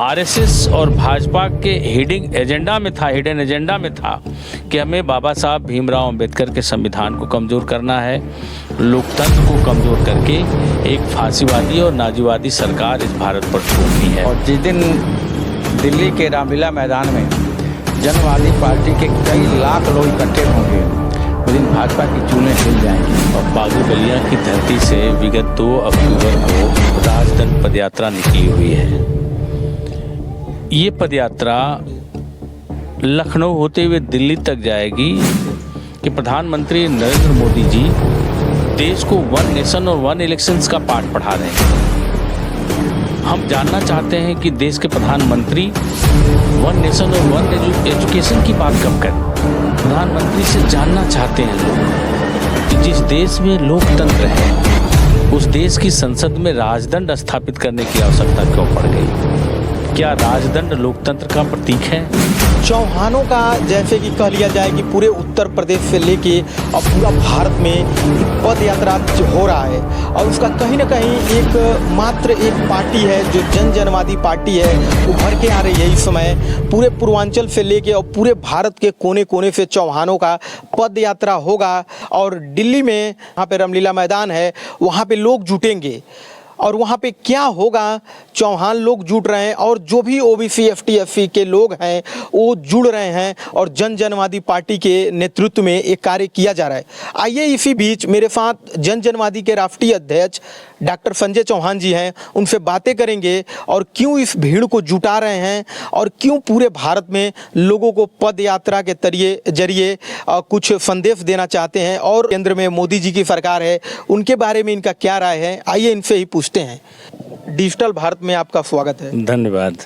RSS और भाजपा के hidden agenda में था कि हमें बाबा साहब भीमराव अंबेडकर के संविधान को कमज़ोर करना है, लोकतंत्र को कमज़ोर करके एक फांसीवादी और नाजीवादी सरकार इस भारत पर थोपनी है। और जिस दिन दिल्ली के रामलीला मैदान में जनवादी पार्टी के कई लाख लोग इकट्ठे होंगे, उस दिन भाजपा की चूलें हिल जाएंगी। और बागी बलिया की धरती से विगत 2 अक्टूबर को राजदंड पदयात्रा निकली हुई है। ये पदयात्रा लखनऊ होते हुए दिल्ली तक जाएगी कि प्रधानमंत्री नरेंद्र मोदी जी देश को 1 नेशन और 1 इलेक्शंस का पाठ पढ़ा रहे हैं। हम जानना चाहते हैं कि देश के प्रधानमंत्री 1 नेशन और 1 एजुकेशन की बात कब करें। प्रधानमंत्री से जानना चाहते हैं लोग कि जिस देश में लोकतंत्र है उस देश की संसद में राजदंड स्थापित करने की आवश्यकता क्यों पड़ गई। क्या राजदंड लोकतंत्र का प्रतीक है। चौहानों का जैसे कि कह लिया जाए कि पूरे उत्तर प्रदेश से लेके अब पूरा भारत में पद यात्रा हो रहा है और उसका कहीं ना कहीं मात्र एक पार्टी है जो जनवादी पार्टी है उभर के आ रही है। इस समय पूरे पूर्वांचल से लेके और पूरे भारत के कोने कोने से चौहानों का पद यात्रा होगा और दिल्ली में यहाँ पे रामलीला मैदान है, वहाँ पे लोग जुटेंगे और वहाँ पे क्या होगा, चौहान लोग जुट रहे हैं और जो भी ओबीसी एसटी के लोग हैं वो जुड़ रहे हैं और जनवादी पार्टी के नेतृत्व में एक कार्य किया जा रहा है। आइए इसी बीच मेरे साथ जनवादी के राष्ट्रीय अध्यक्ष डॉक्टर संजय चौहान जी हैं, उनसे बातें करेंगे और क्यों इस भीड़ को जुटा रहे हैं और क्यों पूरे भारत में लोगों को पद यात्रा के जरिए कुछ संदेश देना चाहते हैं और केंद्र में मोदी जी की सरकार है, उनके बारे में इनका क्या राय है। आइए इनसे ही पूछते हैं। डिजिटल भारत में आपका स्वागत है। धन्यवाद।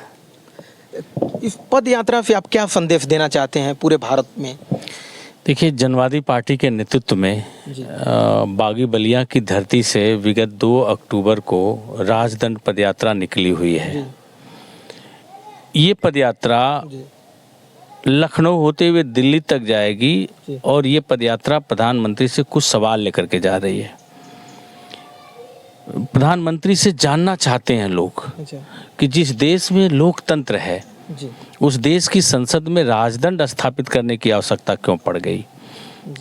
इस पद यात्रा से आप क्या संदेश देना चाहते हैं पूरे भारत में। देखिए, जनवादी पार्टी के नेतृत्व में बागी बलिया की धरती से विगत 2 अक्टूबर को राजदंड पदयात्रा निकली हुई है। ये पदयात्रा लखनऊ होते हुए दिल्ली तक जाएगी और ये पदयात्रा प्रधानमंत्री से कुछ सवाल लेकर के जा रही है। प्रधानमंत्री से जानना चाहते हैं लोग कि जिस देश में लोकतंत्र है उस देश की संसद में राजदंड स्थापित करने की आवश्यकता क्यों पड़ गई।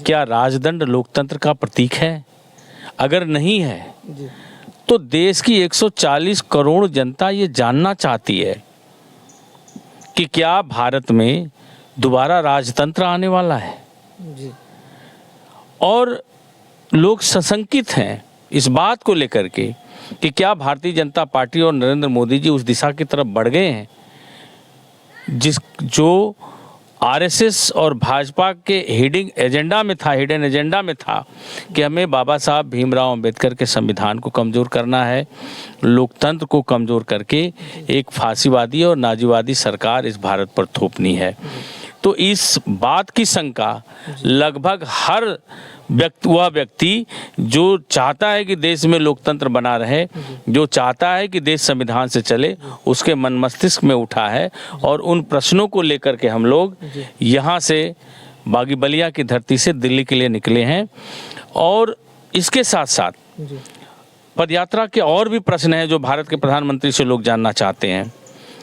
क्या राजदंड लोकतंत्र का प्रतीक है। अगर नहीं है तो देश की 140 करोड़ जनता ये जानना चाहती है कि क्या भारत में दोबारा राजतंत्र आने वाला है। और लोग सशंकित हैं इस बात को लेकर के कि क्या भारतीय जनता पार्टी और नरेंद्र मोदी जी उस दिशा की तरफ बढ़ गए हैं जो आरएसएस और भाजपा के हिडन एजेंडा में था कि हमें बाबा साहब भीमराव अंबेडकर के संविधान को कमज़ोर करना है, लोकतंत्र को कमज़ोर करके एक फांसीवादी और नाजीवादी सरकार इस भारत पर थोपनी है। तो इस बात की शंका लगभग हर वह व्यक्ति जो चाहता है कि देश में लोकतंत्र बना रहे, जो चाहता है कि देश संविधान से चले, उसके मन मस्तिष्क में उठा है। और उन प्रश्नों को लेकर के हम लोग यहाँ से बागी बलिया की धरती से दिल्ली के लिए निकले हैं। और इसके साथ साथ पदयात्रा के और भी प्रश्न हैं जो भारत के प्रधानमंत्री से लोग जानना चाहते हैं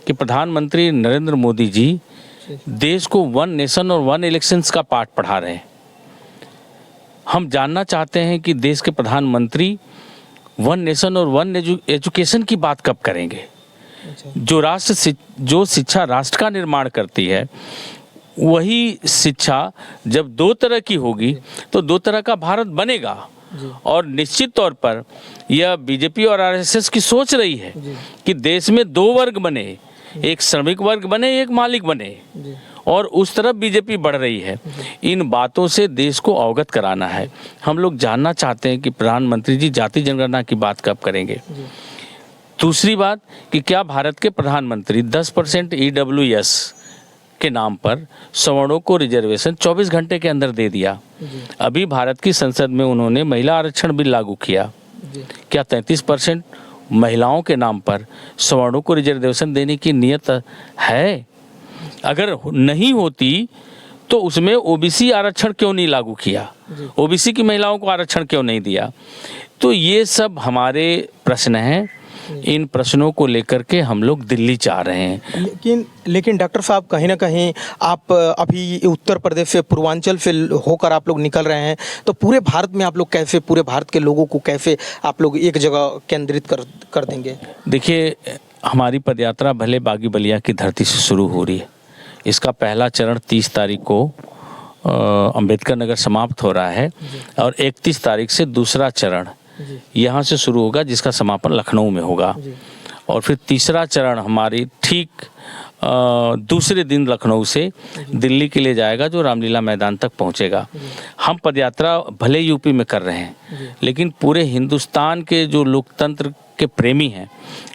कि प्रधानमंत्री नरेंद्र मोदी जी देश को 1 नेशन और 1 इलेक्शंस का पाठ पढ़ा रहे हैं। हम जानना चाहते हैं कि देश के प्रधानमंत्री 1 नेशन और 1 एजुकेशन की बात कब करेंगे। जो शिक्षा राष्ट्र का निर्माण करती है वही शिक्षा जब 2 तरह की होगी तो 2 तरह का भारत बनेगा। और निश्चित तौर पर यह बीजेपी और आरएसएस की सोच रही है कि देश में 2 वर्ग बने, एक श्रमिक वर्ग बने, एक मालिक बने, और उस तरफ बीजेपी बढ़ रही है। इन बातों से देश को अवगत कराना है। हम लोग जानना चाहते हैं कि प्रधानमंत्री जी जाति जनगणना की बात कब करेंगे। दूसरी बात कि क्या भारत के प्रधानमंत्री 10% EWS के नाम पर सवर्णों को रिजर्वेशन 24 घंटे के अंदर दे दिया। अभी भारत की संसद में उन्होंने महिला आरक्षण बिल लागू किया। क्या 33% महिलाओं के नाम पर सवर्णों को रिजर्वेशन देने की नीयत है। अगर नहीं होती तो उसमें ओबीसी आरक्षण क्यों नहीं लागू किया, ओबीसी की महिलाओं को आरक्षण क्यों नहीं दिया। तो ये सब हमारे प्रश्न हैं इन प्रश्नों को लेकर के हम लोग दिल्ली जा रहे हैं। लेकिन डॉक्टर साहब, कहीं ना कहीं आप अभी उत्तर प्रदेश से, पूर्वांचल से होकर आप लोग निकल रहे हैं, तो पूरे भारत में आप लोग कैसे, पूरे भारत के लोगों को कैसे आप लोग एक जगह केंद्रित कर देंगे? देखिए, हमारी पदयात्रा भले बागी बलिया की धरती से शुरू हो रही है। इसका पहला चरण 30 तारीख को अंबेडकर नगर समाप्त हो रहा है और 31 तारीख से दूसरा चरण यहाँ से शुरू होगा, जिसका समापन लखनऊ में होगा। और फिर तीसरा चरण हमारी ठीक दूसरे दिन लखनऊ से दिल्ली के लिए जाएगा, जो रामलीला मैदान तक पहुंचेगा। हम पदयात्रा भले यूपी में कर रहे हैं, लेकिन पूरे हिंदुस्तान के जो लोकतंत्र के प्रेमी हैं,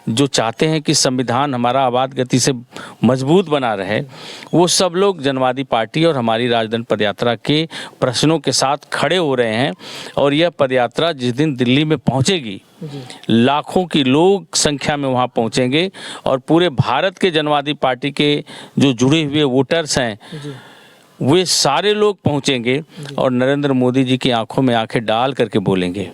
जो चाहते हैं कि संविधान हमारा आबाद गति से मजबूत बना रहे, वो सब लोग जनवादी पार्टी और हमारी राजदंड पदयात्रा के प्रश्नों के साथ खड़े हो रहे हैं। और यह पदयात्रा जिस दिन दिल्ली में पहुंचेगी, लाखों की लोग संख्या में वहां पहुंचेंगे और पूरे भारत के जनवादी पार्टी के जो जुड़े हुए वोटर्स हैं, वे सारे लोग पहुंचेंगे और नरेंद्र मोदी जी की आंखों में आंखें डाल करके बोलेंगे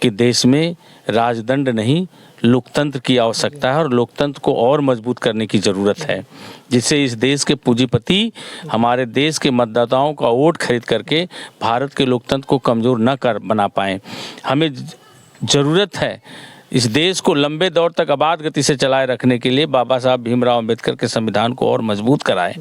कि देश में राजदंड नहीं, लोकतंत्र की आवश्यकता है और लोकतंत्र को और मजबूत करने की ज़रूरत है, जिससे इस देश के पूंजीपति हमारे देश के मतदाताओं का वोट खरीद करके भारत के लोकतंत्र को कमज़ोर न कर बना पाएँ। हमें ज़रूरत है इस देश को लंबे दौर तक आबाद गति से चलाए रखने के लिए बाबा साहब भीमराव अंबेडकर के संविधान को और मजबूत कराएं,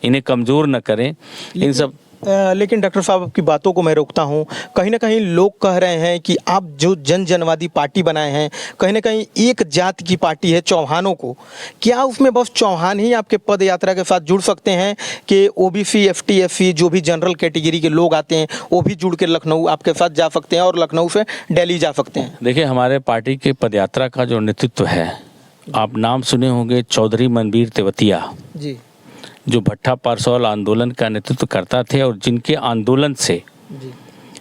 इन्हें कमज़ोर न करें। इन सब लेकिन डॉक्टर साहब, आपकी बातों को मैं रोकता हूं। कहीं ना कहीं लोग कह रहे हैं कि आप जो जनवादी पार्टी बनाए हैं, कहीं ना कहीं एक जाति की पार्टी है, चौहानों को। क्या उसमें बस चौहान ही आपके पद यात्रा के साथ जुड़ सकते हैं कि ओबीसी, एसटी, एससी जो भी जनरल कैटेगरी के लोग आते हैं वो भी जुड़ के लखनऊ आपके साथ जा सकते हैं और लखनऊ से दिल्ली जा सकते हैं? देखिए, हमारे पार्टी के पदयात्रा का जो नेतृत्व है, आप नाम सुने होंगे चौधरी मनबीर तेवतिया जी, जो भट्टा परसौल आंदोलन का नेतृत्व करता थे और जिनके आंदोलन से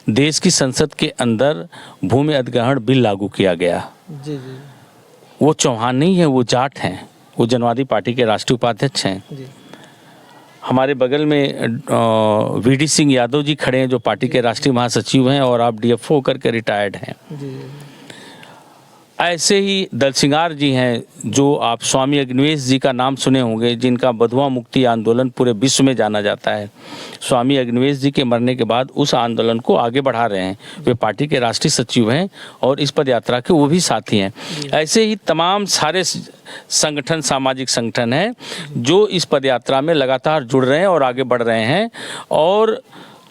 देश की संसद के अंदर भूमि अधिग्रहण बिल लागू किया गया। जी, वो चौहान नहीं है, वो जाट हैं, वो जनवादी पार्टी के राष्ट्रीय उपाध्यक्ष हैं। हमारे बगल में वीडी सिंह यादव जी खड़े हैं, जो पार्टी के राष्ट्रीय महासचिव हैं और आप डीएफओ होकर के रिटायर्ड हैं। ऐसे ही दलसिंगार जी हैं, जो आप स्वामी अग्निवेश जी का नाम सुने होंगे, जिनका बधुआ मुक्ति आंदोलन पूरे विश्व में जाना जाता है। स्वामी अग्निवेश जी के मरने के बाद उस आंदोलन को आगे बढ़ा रहे हैं, वे पार्टी के राष्ट्रीय सचिव हैं और इस पदयात्रा के वो भी साथी हैं। ऐसे ही तमाम सारे संगठन, सामाजिक संगठन हैं, जो इस पदयात्रा में लगातार जुड़ रहे हैं और आगे बढ़ रहे हैं। और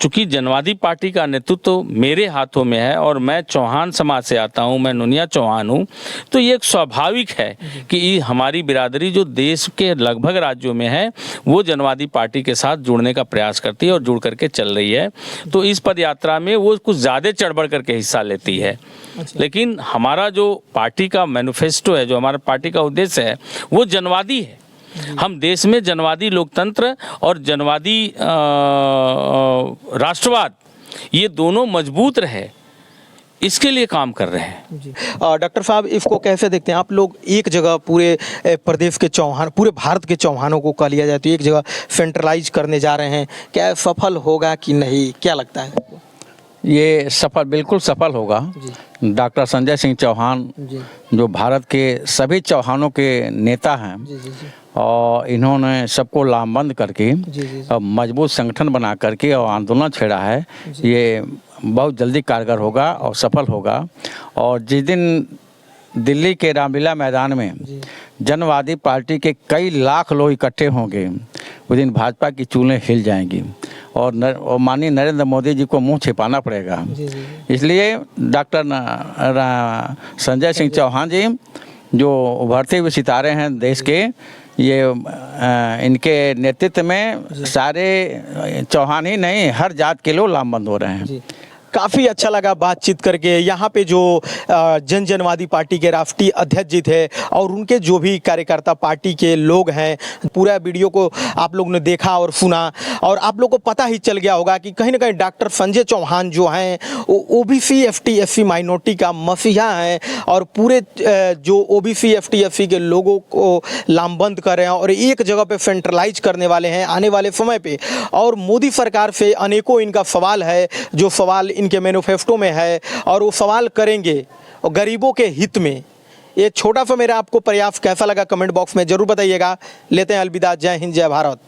चूँकि जनवादी पार्टी का नेतृत्व मेरे हाथों में है और मैं चौहान समाज से आता हूँ, मैं नुनिया चौहान हूँ, तो ये एक स्वाभाविक है कि हमारी बिरादरी जो देश के लगभग राज्यों में है, वो जनवादी पार्टी के साथ जुड़ने का प्रयास करती है और जुड़ करके चल रही है। तो इस पद यात्रा में वो कुछ ज़्यादा चढ़ बढ़ करके हिस्सा लेती है। लेकिन हमारा जो पार्टी का मैनिफेस्टो है, जो हमारा पार्टी का उद्देश्य है, वो जनवादी है। हम देश में जनवादी लोकतंत्र और जनवादी राष्ट्रवाद, ये दोनों मजबूत रहे, इसके लिए काम कर रहे हैं। जी, डॉक्टर साहब, इसको कैसे देखते हैं आप लोग? एक जगह पूरे प्रदेश के चौहान, पूरे भारत के चौहानों को कह लिया जाए तो एक जगह सेंट्रलाइज करने जा रहे हैं, क्या सफल होगा कि नहीं, क्या लगता है? ये सफल, बिल्कुल सफल होगा। डॉक्टर संजय सिंह चौहान जो भारत के सभी चौहानों के नेता हैं, और इन्होंने सबको लामबंद करके और मजबूत संगठन बना करके और आंदोलन छेड़ा है, ये बहुत जल्दी कारगर होगा और सफल होगा। और जिस दिन दिल्ली के रामलीला मैदान में जनवादी पार्टी के कई लाख लोग इकट्ठे होंगे, उस दिन भाजपा की चूलें हिल जाएंगी और माननीय नरेंद्र मोदी जी को मुंह छिपाना पड़ेगा। इसलिए डॉक्टर संजय सिंह चौहान जी जो उभरते हुए सितारे हैं देश के, ये इनके नेतृत्व में सारे चौहान ही नहीं, हर जात के लोग लामबंद हो रहे हैं। काफ़ी अच्छा लगा बातचीत करके। यहाँ पे जो जनवादी पार्टी के राष्ट्रीय अध्यक्ष जी थे और उनके जो भी कार्यकर्ता पार्टी के लोग हैं, पूरा वीडियो को आप लोग ने देखा और सुना और आप लोग को पता ही चल गया होगा कि कहीं ना कहीं डॉक्टर संजय चौहान जो हैं वो ओबीसी, एसटी, एससी माइनॉरिटी का मसीहा हैं और पूरे जो ओबीसी, एसटी, एससी के लोगों को लामबंद कर रहे हैं और एक जगह पे सेंट्रलाइज करने वाले हैं आने वाले समय पे। और मोदी सरकार से अनेकों इनका सवाल है, जो सवाल इनके मैनिफेस्टो में है और वो सवाल करेंगे और गरीबों के हित में। ये छोटा सा मेरा आपको प्रयास कैसा लगा कमेंट बॉक्स में जरूर बताइएगा। लेते हैं अलविदा, जय हिंद जय भारत।